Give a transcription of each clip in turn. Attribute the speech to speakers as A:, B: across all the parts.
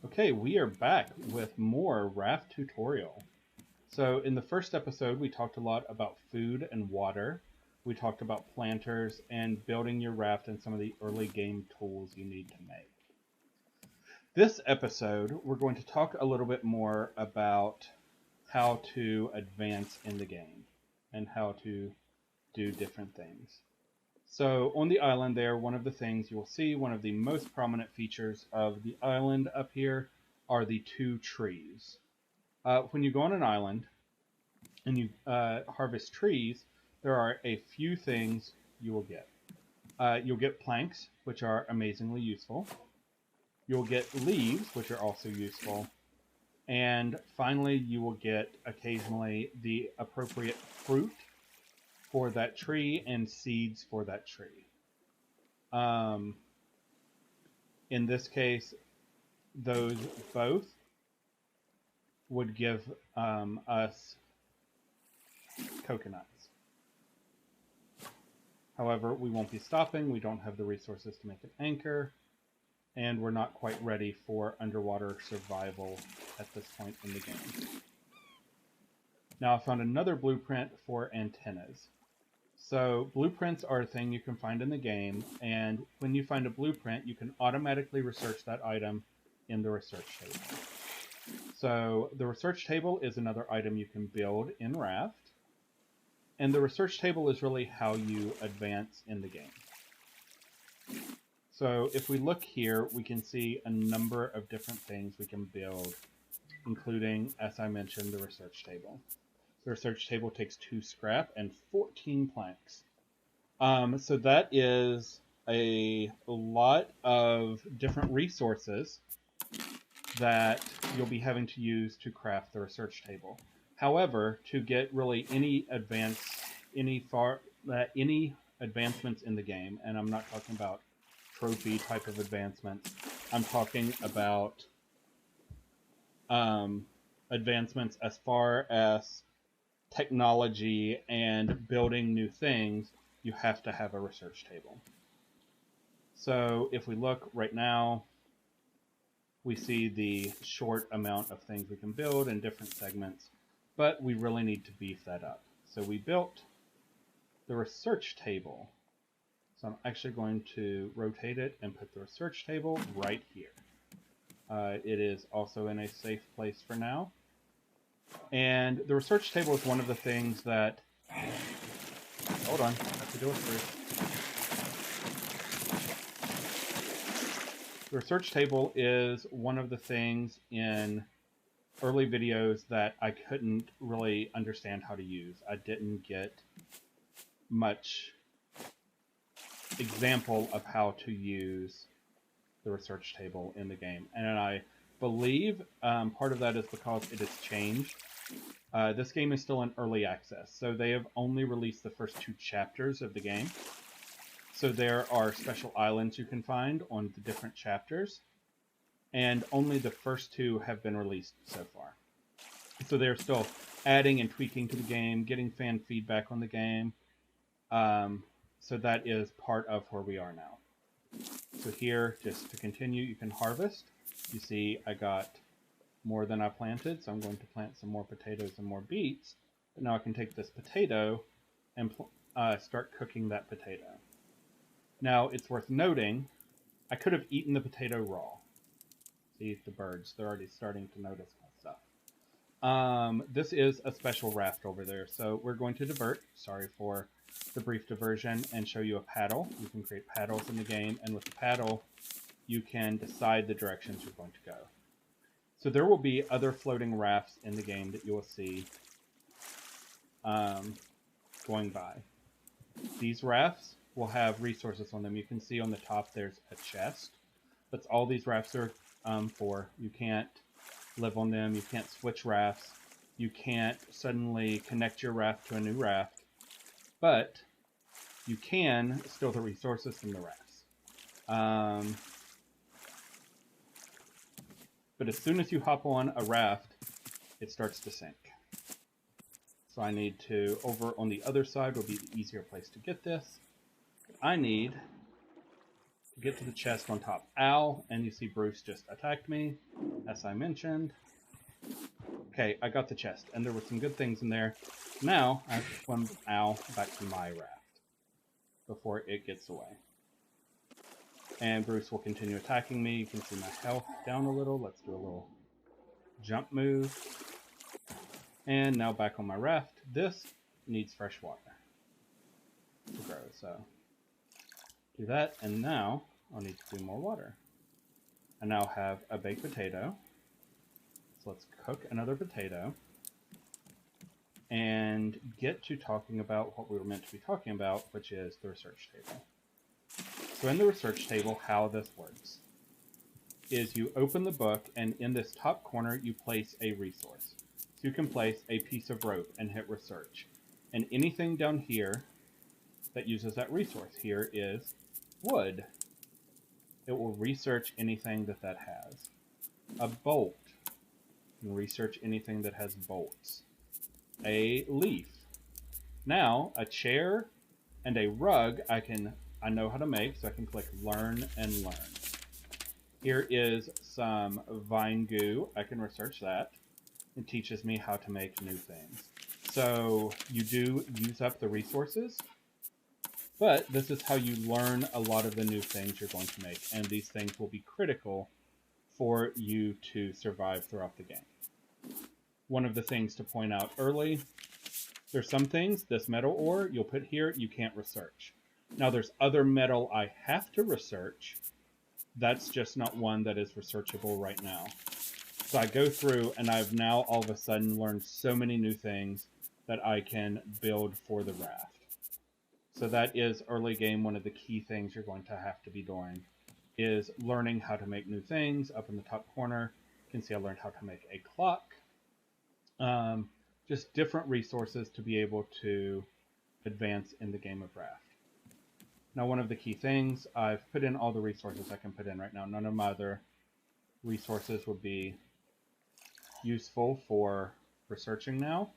A: Okay, we are back with more Raft tutorial. So in the first episode, we talked a lot about food and water. We talked about planters and building your raft and some of the early game tools you need to make. This episode, we're going to talk a little bit more about how to advance in the game and how to do different things. So on the island there, one of the things you will see, one of the most prominent features of the island up here are the two trees. When you go on an island and you harvest trees, there are a few things you will get. You'll get planks, which are amazingly useful. You'll get leaves, which are also useful. And finally, you will get occasionally the appropriate fruit for that tree and seeds for that tree. In this case, those both would give us coconuts. However, we won't be stopping. We don't have the resources to make an anchor, and we're not quite ready for underwater survival at this point in the game. Now I found another blueprint for antennas. So blueprints are a thing you can find in the game, and when you find a blueprint, you can automatically research that item in the research table. So the research table is another item you can build in Raft, and the research table is really how you advance in the game. So if we look here, we can see a number of different things we can build, including, as I mentioned, the research table. The research table takes 2 scrap and 14 planks. So that is a lot of different resources that you'll be having to use to craft the research table. However, to get really any advancements in the game, and I'm not talking about trophy type of advancements, I'm talking about advancements as far as technology and building new things, you have to have a research table. So if we look right now, we see the short amount of things we can build in different segments, but we really need to beef that up. So we built the research table. So I'm actually going to rotate it and put the research table right here. It is also in a safe place for now. And the research table is one of the things that... Hold on, I have to do it first. The research table is one of the things in early videos that I couldn't really understand how to use. I didn't get much example of how to use the research table in the game. And I believe part of that is because it has changed. This game is still in early access, so they have only released the first 2 chapters of the game. So there are special islands you can find on the different chapters, and only the first 2 have been released so far. So they're still adding and tweaking to the game, getting fan feedback on the game. So that is part of where we are now. So here, just to continue, you can harvest. You see I got more than I planted, so I'm going to plant some more potatoes and more beets. But now I can take this potato and start cooking that potato. Now, it's worth noting, I could have eaten the potato raw. See, the birds, they're already starting to notice my stuff. This is a special raft over there, so we're going to divert. Sorry for the brief diversion, and show you a paddle. You can create paddles in the game, and with the paddle, you can decide the directions you're going to go. So there will be other floating rafts in the game that you will see going by. These rafts will have resources on them. You can see on the top there's a chest. That's all these rafts are for. You can't live on them. You can't switch rafts. You can't suddenly connect your raft to a new raft. But you can steal the resources from the rafts. But as soon as you hop on a raft, it starts to sink. So I need to, over on the other side will be the easier place to get this. I need to get to the chest on top. Ow, and you see Bruce just attacked me, as I mentioned. Okay, I got the chest, and there were some good things in there. Now, I have to swim, ow, back to my raft before it gets away. And Bruce will continue attacking me. You can see my health down a little. Let's do a little jump move. And now back on my raft. This needs fresh water to grow, so do that. And now I'll need to do more water. I now have a baked potato. So let's cook another potato and get to talking about what we were meant to be talking about, which is the research table. So in the research table, how this works is you open the book, and in this top corner, you place a resource. So you can place a piece of rope and hit research. And anything down here that uses that resource, here is wood. It will research anything that has. A bolt. You can research anything that has bolts. A leaf. Now, a chair and a rug I know how to make, so I can click Learn and Learn. Here is some vine goo. I can research that. It teaches me how to make new things. So you do use up the resources, but this is how you learn a lot of the new things you're going to make, and these things will be critical for you to survive throughout the game. One of the things to point out early, there's some things, this metal ore you'll put here, you can't research. Now there's other metal I have to research. That's just not one that is researchable right now. So I go through and I've now all of a sudden learned so many new things that I can build for the raft. So that is early game. One of the key things you're going to have to be doing is learning how to make new things. Up in the top corner, you can see I learned how to make a clock. Just different resources to be able to advance in the game of Raft. Now, one of the key things, I've put in all the resources I can put in right now. None of my other resources would be useful for researching now.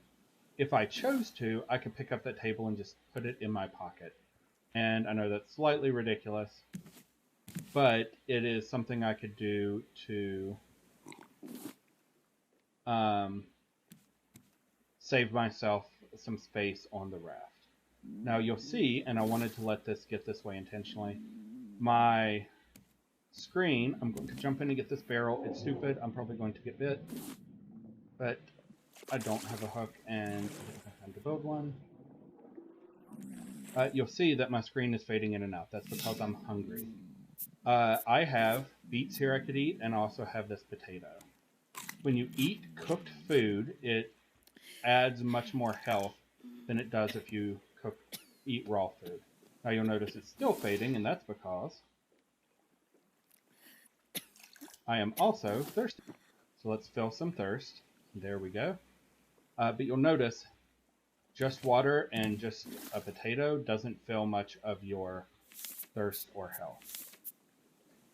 A: If I chose to, I could pick up that table and just put it in my pocket. And I know that's slightly ridiculous, but it is something I could do to save myself some space on the raft. Now you'll see, and I wanted to let this get this way intentionally, my screen, I'm going to jump in and get this barrel. It's stupid, I'm probably going to get bit, but I don't have a hook and I don't have time to build one. You'll see that my screen is fading in and out. That's because I'm hungry. I have beets here I could eat, and I also have this potato. When you eat cooked food, it adds much more health than it does if you eat raw food. Now you'll notice it's still fading, and that's because I am also thirsty. So let's fill some thirst. There we go. But you'll notice just water and just a potato doesn't fill much of your thirst or health.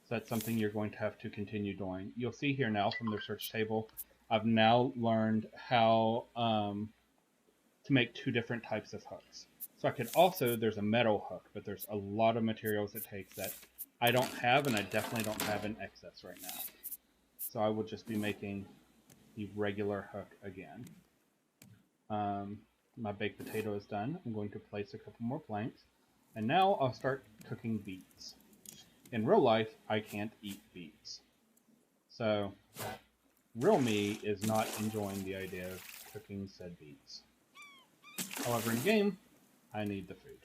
A: So that's something you're going to have to continue doing. You'll see here now from the research table, I've now learned how to make 2 different types of hooks. So I could also, there's a metal hook, but there's a lot of materials it takes that I don't have, and I definitely don't have in excess right now. So I will just be making the regular hook again. My baked potato is done. I'm going to place a couple more planks, and now I'll start cooking beets. In real life, I can't eat beets. So real me is not enjoying the idea of cooking said beets. However, in game, I need the food.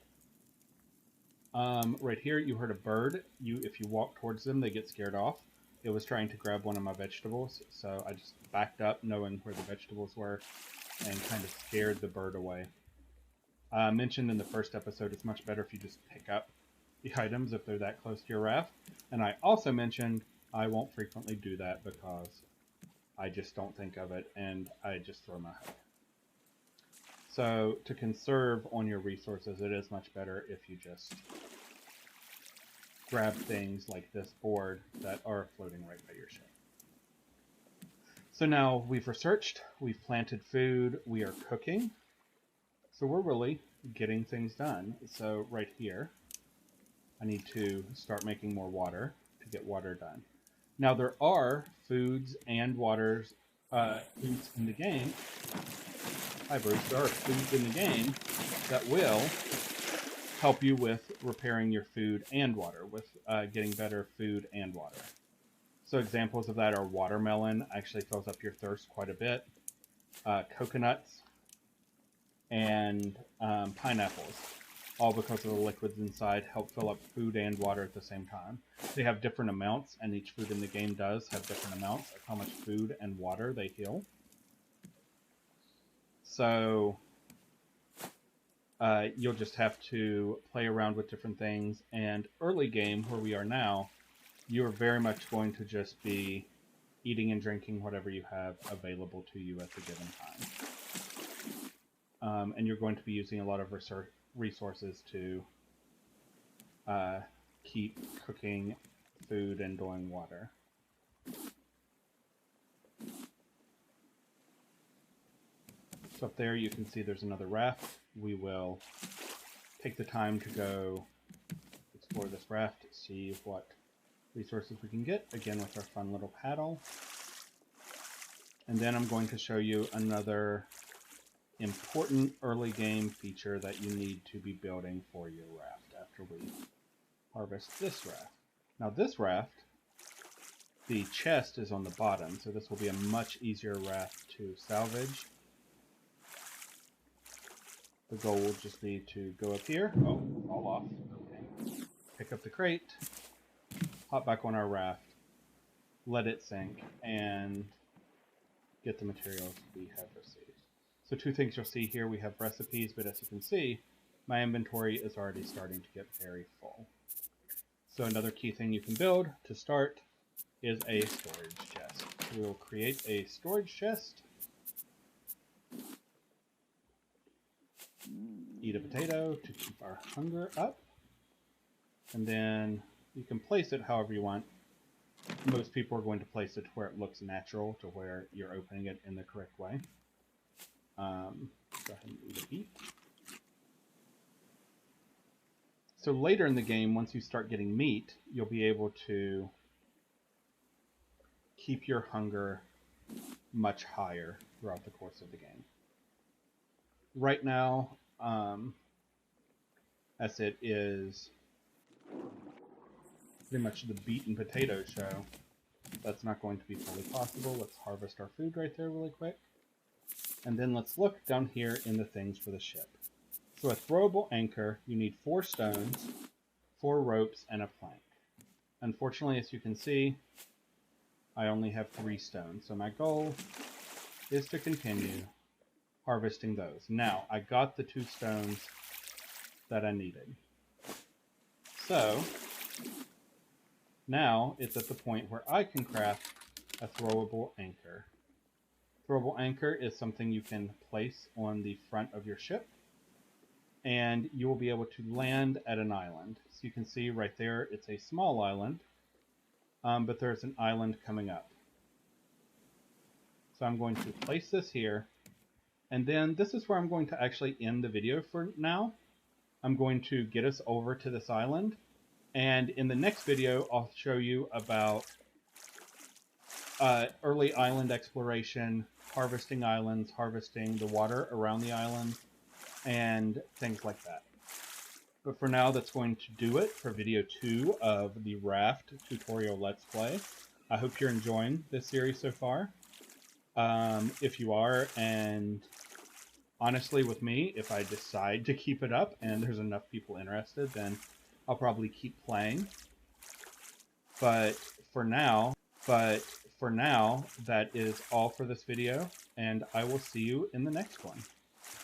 A: Right here, you heard a bird. If you walk towards them, they get scared off. It was trying to grab one of my vegetables, so I just backed up knowing where the vegetables were and kind of scared the bird away. I mentioned in the first episode, it's much better if you just pick up the items if they're that close to your raft. And I also mentioned I won't frequently do that because I just don't think of it and I just throw my hook. So to conserve on your resources, it is much better if you just grab things like this board that are floating right by your ship. So now we've researched, we've planted food, we are cooking. So we're really getting things done. So right here, I need to start making more water to get water done. Now there are foods and waters, foods in the game. Hi Bruce, there are foods in the game that will help you with repairing your food and water, with getting better food and water. So examples of that are watermelon, actually fills up your thirst quite a bit, coconuts, and pineapples, all because of the liquids inside help fill up food and water at the same time. They have different amounts, and each food in the game does have different amounts of how much food and water they heal. So you'll just have to play around with different things, and early game, where we are now, you're very much going to just be eating and drinking whatever you have available to you at the given time. And you're going to be using a lot of resources to keep cooking food and doing water. So up there you can see there's another raft. We will take the time to go explore this raft, see what resources we can get, again with our fun little paddle. And then I'm going to show you another important early game feature that you need to be building for your raft after we harvest this raft. Now this raft, the chest is on the bottom, so this will be a much easier raft to salvage. The goal will just be to go up here, fall off, okay. Pick up the crate, hop back on our raft, let it sink, and get the materials we have received. So two things you'll see here, we have recipes, but as you can see, my inventory is already starting to get very full. So another key thing you can build to start is a storage chest. We'll create a storage chest. Eat a potato to keep our hunger up. And then you can place it however you want. Most people are going to place it to where it looks natural, to where you're opening it in the correct way. Go ahead and eat a beet. So later in the game, once you start getting meat, you'll be able to keep your hunger much higher throughout the course of the game. Right now, as it is pretty much the beet and potato show, that's not going to be fully possible. Let's harvest our food right there really quick. And then let's look down here in the things for the ship. So a throwable anchor, you need 4 stones, 4 ropes, and a plank. Unfortunately, as you can see, I only have 3 stones. So my goal is to continue harvesting those. Now, I got the 2 stones that I needed. So now it's at the point where I can craft a throwable anchor. Throwable anchor is something you can place on the front of your ship, and you will be able to land at an island. So you can see right there, it's a small island, but there's an island coming up. So I'm going to place this here, and then this is where I'm going to actually end the video for now. I'm going to get us over to this island, and in the next video, I'll show you about early island exploration, harvesting islands, harvesting the water around the island, and things like that. But for now, that's going to do it for video 2 of the Raft tutorial Let's Play. I hope you're enjoying this series so far. If you are, and honestly with me, if I decide to keep it up and there's enough people interested, then I'll probably keep playing. But for now, that is all for this video, and I will see you in the next one.